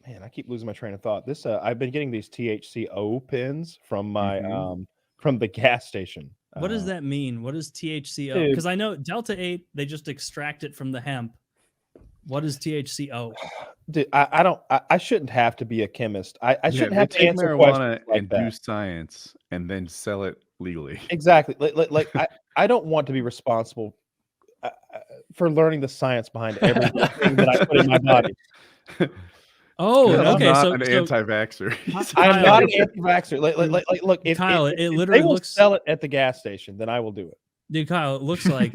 Man, I keep losing my train of thought. This I've been getting these THC-O pins from my from the gas station. What does that mean? What is THC-O? Dude, Because I know Delta-8, they just extract it from the hemp. What is THC-O? dude, I don't. I shouldn't have to be a chemist. I Yeah, shouldn't they have to take answer questions marijuana like and do that. science and then sell it legally. Exactly. Like I don't want to be responsible for learning the science behind everything that I put in my body. Oh, Kyle's okay. not So, an so anti-vaxxer. I'm not Kyle, an anti-vaxxer. Look, if, Kyle, if, it if literally they will looks, sell it at the gas station, then I will do it. dude, Kyle, it looks like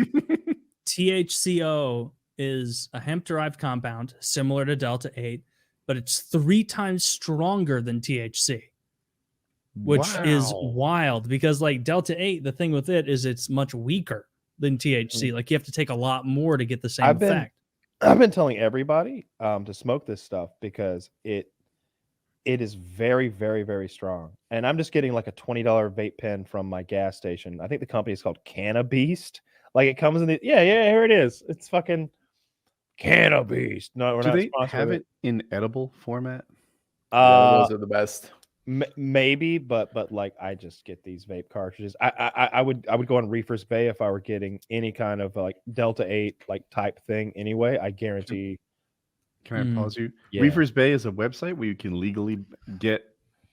THCO is a hemp-derived compound similar to Delta-8, but it's 3 times stronger than THC, which is wild because like Delta-8, the thing with it is it's much weaker than THC. Like you have to take a lot more to get the same effect. I've been telling everybody to smoke this stuff because it is very, very, very strong. And I'm just getting like a $20 vape pen from my gas station. I think the company is called Cannabeast. Like it comes in the here it is. It's fucking Cannabeast. No, we're Do not they sponsored have with it in edible format? Those are the best. Maybe, but like I just get these vape cartridges. I would go on Reefer's Bay if I were getting any kind of like Delta-8 like type thing anyway. I guarantee. Can I pause you? Yeah. Reefer's Bay is a website where you can legally get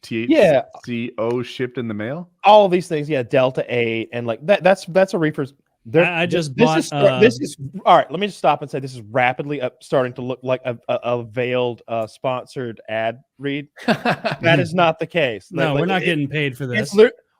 THC-O shipped in the mail. All these things, Delta-8 and like that's a Reefer's. I just bought. This is all right. Let me just stop and say this is rapidly starting to look like a veiled sponsored ad read. That is not the case. No, we're not getting paid for this.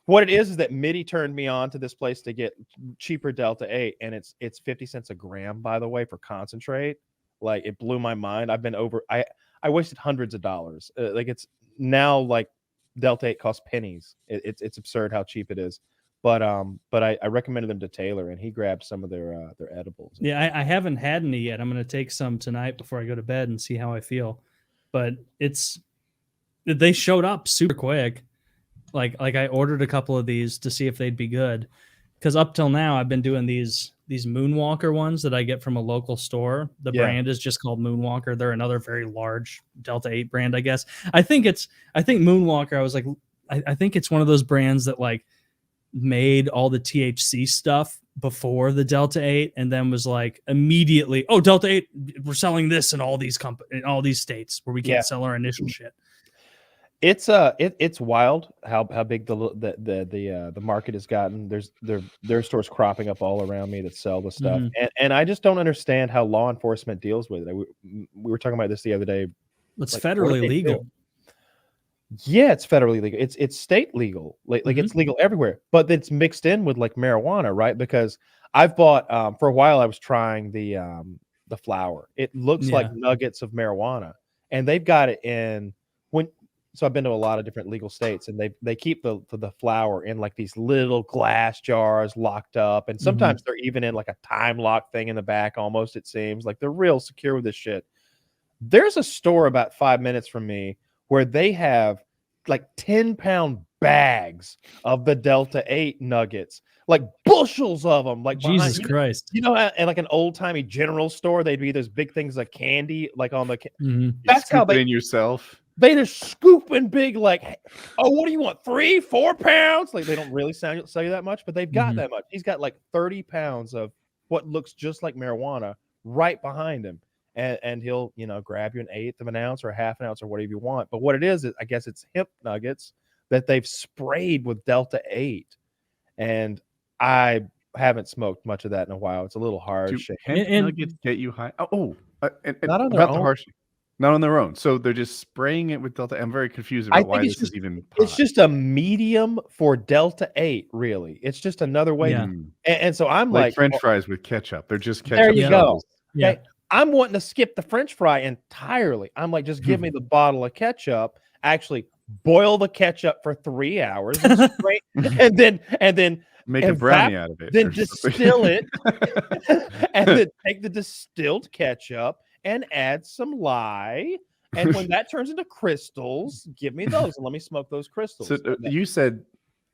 What it is that Mitty turned me on to this place to get cheaper Delta-8, and it's 50 cents a gram, by the way, for concentrate. Like it blew my mind. I've been over. I wasted hundreds of dollars. Like it's now like Delta-8 costs pennies. It's absurd how cheap it is. But I recommended them to Taylor, and he grabbed some of their edibles. Yeah, I haven't had any yet. I'm gonna take some tonight before I go to bed and see how I feel. But they showed up super quick. Like I ordered a couple of these to see if they'd be good, because up till now I've been doing these Moonwalker ones that I get from a local store. The brand is just called Moonwalker. They're another very large Delta-8 brand, I guess. I think Moonwalker. I was like, I think it's one of those brands that like made all the THC stuff before the Delta-8 and then was like immediately, oh, Delta-8, we're selling this in all these in all these states where we can't sell our initial shit. It's wild how big the market has gotten. There are stores cropping up all around me that sell the stuff, and I just don't understand how law enforcement deals with it. We were talking about this the other day. It's like, federally legal. Yeah, it's federally legal. It's state legal. Like it's legal everywhere, but it's mixed in with like marijuana, right? Because I've bought for a while I was trying the flower. It looks like nuggets of marijuana, and they've got it in So I've been to a lot of different legal states, and they keep the flower in like these little glass jars locked up, and sometimes they're even in like a time lock thing in the back. Almost, it seems like they're real secure with this shit. There's a store about 5 minutes from me where they have like 10-pound bags of the Delta-8 nuggets, like bushels of them. Like Jesus Christ, and like an old timey general store, they'd be those big things like candy, like on the. That's how they in yourself. They just scooping big, like, oh, what do you want? 3-4 pounds? Like they don't really sell you that much, but they've got that much. He's got like 30 pounds of what looks just like marijuana right behind him. And he'll, grab you an 1/8 of an ounce or a half an ounce or whatever you want. But what it is I guess it's hemp nuggets that they've sprayed with Delta-8. And I haven't smoked much of that in a while. It's a little harsh. Hemp nuggets get you high? Not on their own. Not on their own. So they're just spraying it with Delta. I'm very confused about why this is even pot. It's just a medium for Delta-8, really. It's just another way. And so I'm like French fries with ketchup. They're just ketchup. There you go. Yeah. Okay? I'm wanting to skip the French fry entirely. I'm like, just give me the bottle of ketchup. Actually, boil the ketchup for 3 hours, and then make a brownie out of it. Then distill it, and then take the distilled ketchup and add some lye. And when that turns into crystals, give me those and let me smoke those crystals. So you said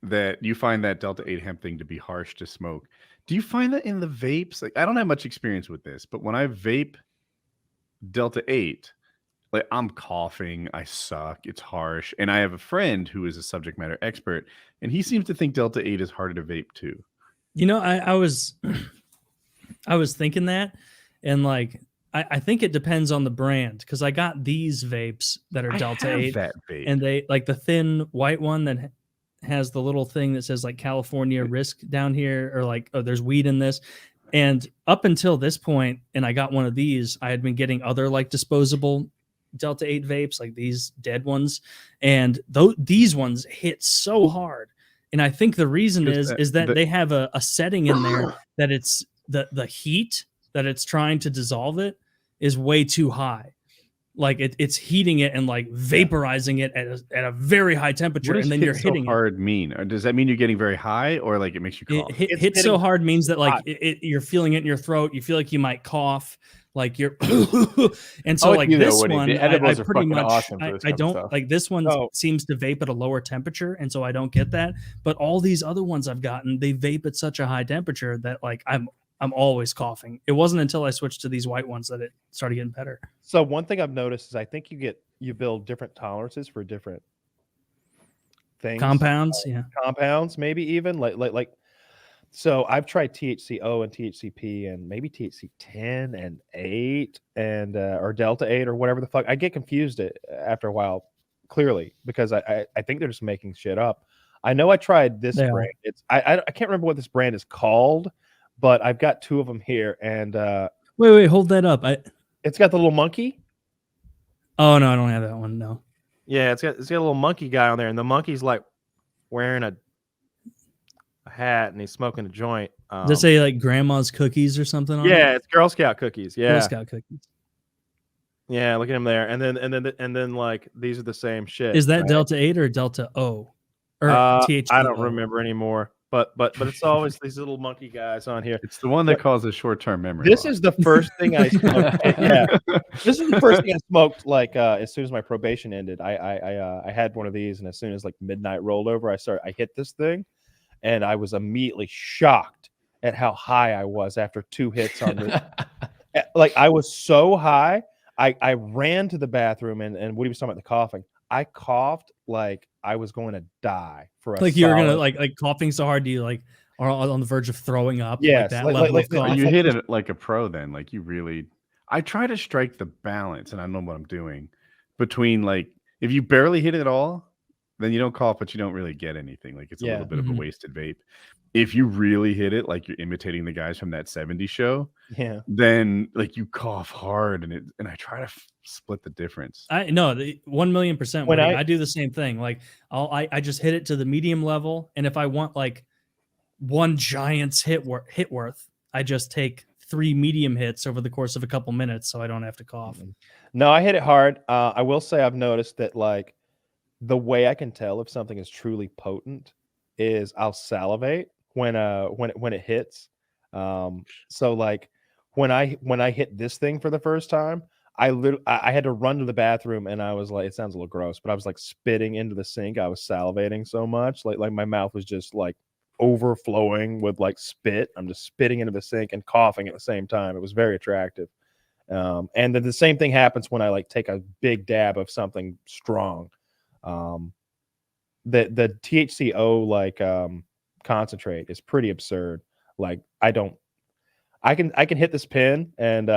that you find that Delta-8 hemp thing to be harsh to smoke. Do you find that in the vapes? Like, I don't have much experience with this, but when I vape Delta-8, like I'm coughing, I suck, it's harsh, and I have a friend who is a subject matter expert, and he seems to think Delta-8 is harder to vape too. You know, I was I was thinking that, and like I think it depends on the brand, because I got these vapes that are I Delta-8, have that vape. and they like the thin white one that has the little thing that says like California Risk down here, or like, oh, there's weed in this. And up until this point, and I got one of these, I had been getting other like disposable Delta-8 vapes, like these dead ones, and these ones hit so hard. And I think the reason is that they have a setting in there that it's the heat that it's trying to dissolve it is way too high. Like it's heating it and like vaporizing it at a very high temperature, What does and then hit you're so hitting hard mean? Or does that mean you're getting very high, or like it makes you cough? Hit so hard means that like you're feeling it in your throat. You feel like you might cough. Like you're, and so like this one, the edibles I are pretty fucking much, awesome for this I kind of don't stuff. like this one Oh. seems to vape at a lower temperature, and so I don't get that. But all these other ones I've gotten, they vape at such a high temperature that like I'm always coughing. It wasn't until I switched to these white ones that it started getting better. So one thing I've noticed is I think you build different tolerances for different things. Compounds, yeah. Compounds, maybe even like. So I've tried THC-O and THCP and maybe THC-10 and 8 and or Delta-8 or whatever the fuck. I get confused after a while, clearly, because I think they're just making shit up. I know I tried this They are. brand. It's I can't remember what this brand is called, but I've got two of them here, and Wait, hold that up. it's got the little monkey. Oh no, I don't have that one. No. Yeah, it's got a little monkey guy on there, and the monkey's like wearing a hat and he's smoking a joint. Does it say like grandma's cookies or something on it? Yeah, it's Girl Scout cookies. Yeah, Girl Scout cookies. yeah. Look at him there, and then like these are the same shit. Is that right? Delta-8 or Delta-O? Or THC? I don't remember anymore, but it's always these little monkey guys on here. It's the one that causes short-term memory This loss. is the first thing I smoked. Yeah, this is the first thing I smoked. Like as soon as my probation ended, I had one of these, and as soon as like midnight rolled over, I hit this thing, and I was immediately shocked at how high I was after 2 hits on this. Like I was so high, I ran to the bathroom, and Woody was talking about the coughing. I coughed like I was going to die for a Like you were gonna solid- like coughing so hard you like are on the verge of throwing up. Yes, like that like- level like- of like- cough. You hit it like a pro then. Like you really, I try to strike the balance, and I know what I'm doing, between like if you barely hit it at all, then you don't cough, but you don't really get anything. Like it's a Yeah. little bit of a Mhm. wasted vape. If you really hit it, like you're imitating the guys from that 70s show, Yeah. then like you cough hard, and I try to split the difference. I no, 1,000,000%. When I do the same thing. Like I just hit it to the medium level, and if I want like one giant's hit worth, I just take 3 medium hits over the course of a couple minutes, so I don't have to cough. No, I hit it hard. I will say I've noticed that like the way I can tell if something is truly potent is I'll salivate when it hits. So like when I hit this thing for the first time, I had to run to the bathroom, and I was like, it sounds a little gross, but I was like spitting into the sink. I was salivating so much, like my mouth was just like overflowing with like spit. I'm just spitting into the sink and coughing at the same time. It was very attractive. And then the same thing happens when I like take a big dab of something strong. The THC-O like concentrate is pretty absurd. Like I can hit this pin and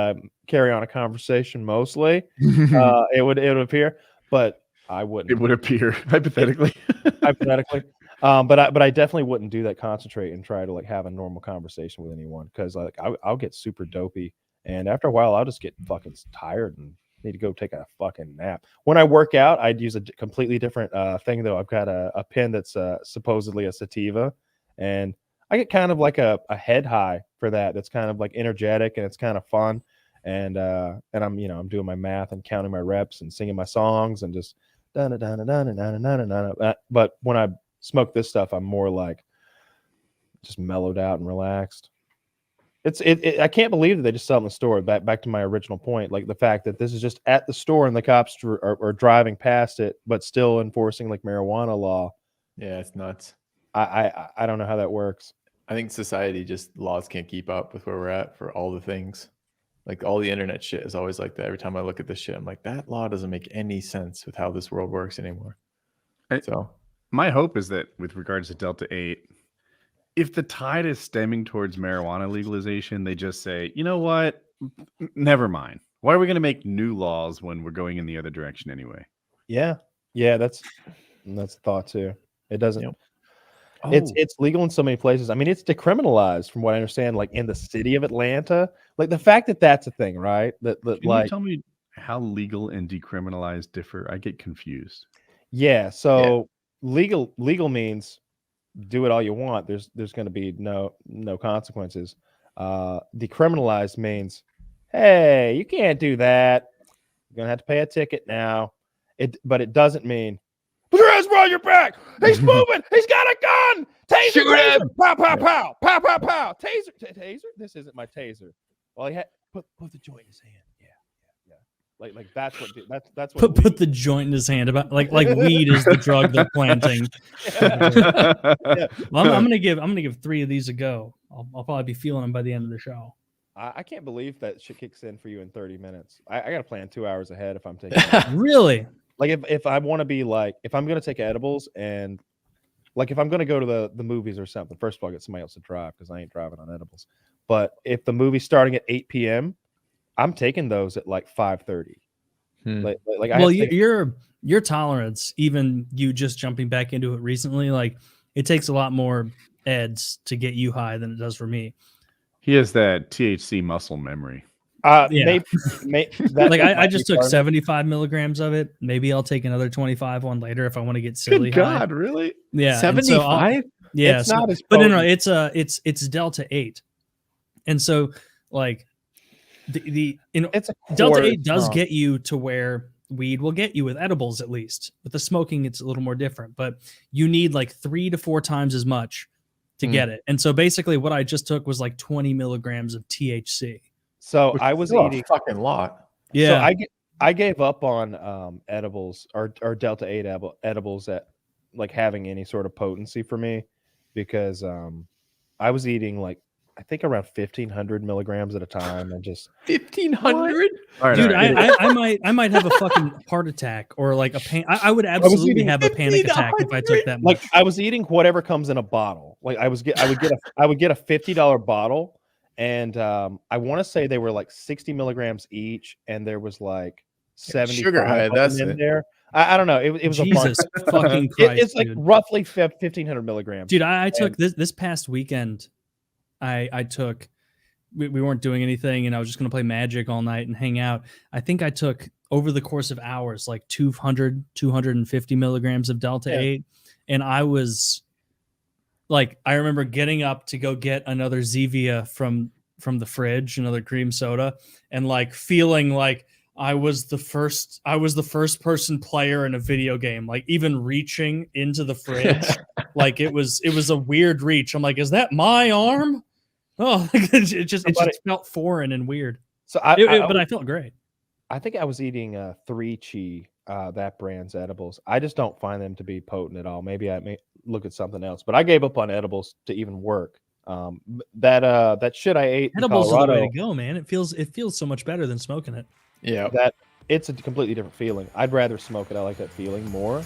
carry on a conversation mostly. It would appear, but I wouldn't. It would appear hypothetically. Hypothetically. But I definitely wouldn't do that concentrate and try to like have a normal conversation with anyone, because like I'll get super dopey, and after a while I'll just get fucking tired and need to go take a fucking nap. When I work out, I'd use a completely different thing though. I've got a pin that's supposedly a sativa, and I get kind of like a head high for that. That's kind of like energetic, and it's kind of fun. And I'm doing my math and counting my reps and singing my songs and just but when I smoke this stuff, I'm more like just mellowed out and relaxed. I can't believe that they just sell it in the store. Back to my original point, like the fact that this is just at the store and the cops are driving past it, but still enforcing like marijuana law. Yeah, it's nuts. I don't know how that works. I think society just laws can't keep up with where we're at for all the things. Like all the internet shit is always like that. Every time I look at this shit, I'm like, that law doesn't make any sense with how this world works anymore. So my hope is that with regards to Delta-8, if the tide is stemming towards marijuana legalization, they just say, you know what? Never mind. Why are we going to make new laws when we're going in the other direction anyway? Yeah. Yeah, that's a thought too. It doesn't. Yep. It's legal in so many places. I mean, it's decriminalized from what I understand. Like in the city of Atlanta, like the fact that that's a thing, right? That Can like you tell me how legal and decriminalized differ? I get confused. yeah. So legal means do it all you want. There's going to be no consequences. Decriminalized means, hey, you can't do that. You're gonna have to pay a ticket now. But it doesn't mean put your hands behind your back. He's moving. He's got a gun. Taser, Shoot taser. him. Pow, pow, pow, pow, pow, pow. Taser. This isn't my taser. Well, he had put the joint in his hand. Yeah. Like that's what Put the joint in his hand. About like weed is the drug they're planting. Yeah. Well, I'm gonna give 3 of these a go. I'll probably be feeling them by the end of the show. I can't believe that shit kicks in for you in 30 minutes. I got to plan 2 hours ahead if I'm taking Really? like if I want to be like if I'm gonna take edibles and like if I'm gonna go to the movies or something. First of all, I get somebody else to drive because I ain't driving on edibles. But if the movie's starting at 8 p.m., I'm taking those at like 5:30. Like well, your tolerance, even you just jumping back into it recently, like it takes a lot more eds to get you high than it does for me. He has that THC muscle memory. Yeah. Like I just took 75 milligrams of it. Maybe I'll take another 25 one later if I want to get silly. Good high. God, really? Yeah, 75. Yeah, it's not as but no, potent. it's Delta-8, and so like the it's a Delta-8 does get you to where weed will get you with edibles. At least with the smoking, it's a little more different, but you need like 3 to 4 times as much to get it. And so basically, what I just took was like 20 milligrams of THC. So I was eating a fucking lot. Yeah, so I gave up on edibles or Delta-8 edibles at like having any sort of potency for me because I was eating like I think around 1,500 milligrams at a time and just 1,500. Dude, I might have a fucking heart attack or like a pain. I would absolutely have a panic attack if I took that much. Like I was eating whatever comes in a bottle. Like I would get a $50 bottle. And I want to say they were like 60 milligrams each, and there was like 70 sugar high. That's in there. I don't know. It was Jesus a bunch. fucking Christ. It's like roughly 1,500 milligrams. Dude, I took this past weekend. I took. We weren't doing anything, and I was just going to play Magic all night and hang out. I think I took over the course of hours like 250 milligrams of Delta-8, and I was. Like I remember getting up to go get another Zevia from the fridge, another cream soda, and like feeling like I was the first person player in a video game. Like even reaching into the fridge, like it was a weird reach. I'm like, is that my arm? Oh, it just felt foreign and weird. So but I felt great. I think I was eating 3 Chi. That brand's edibles. I just don't find them to be potent at all. Maybe I may look at something else, but I gave up on edibles to even work. That shit I ate edibles in Colorado, are the way to go, man. It feels so much better than smoking it. Yeah, that it's a completely different feeling. I'd rather smoke it. I like that feeling more.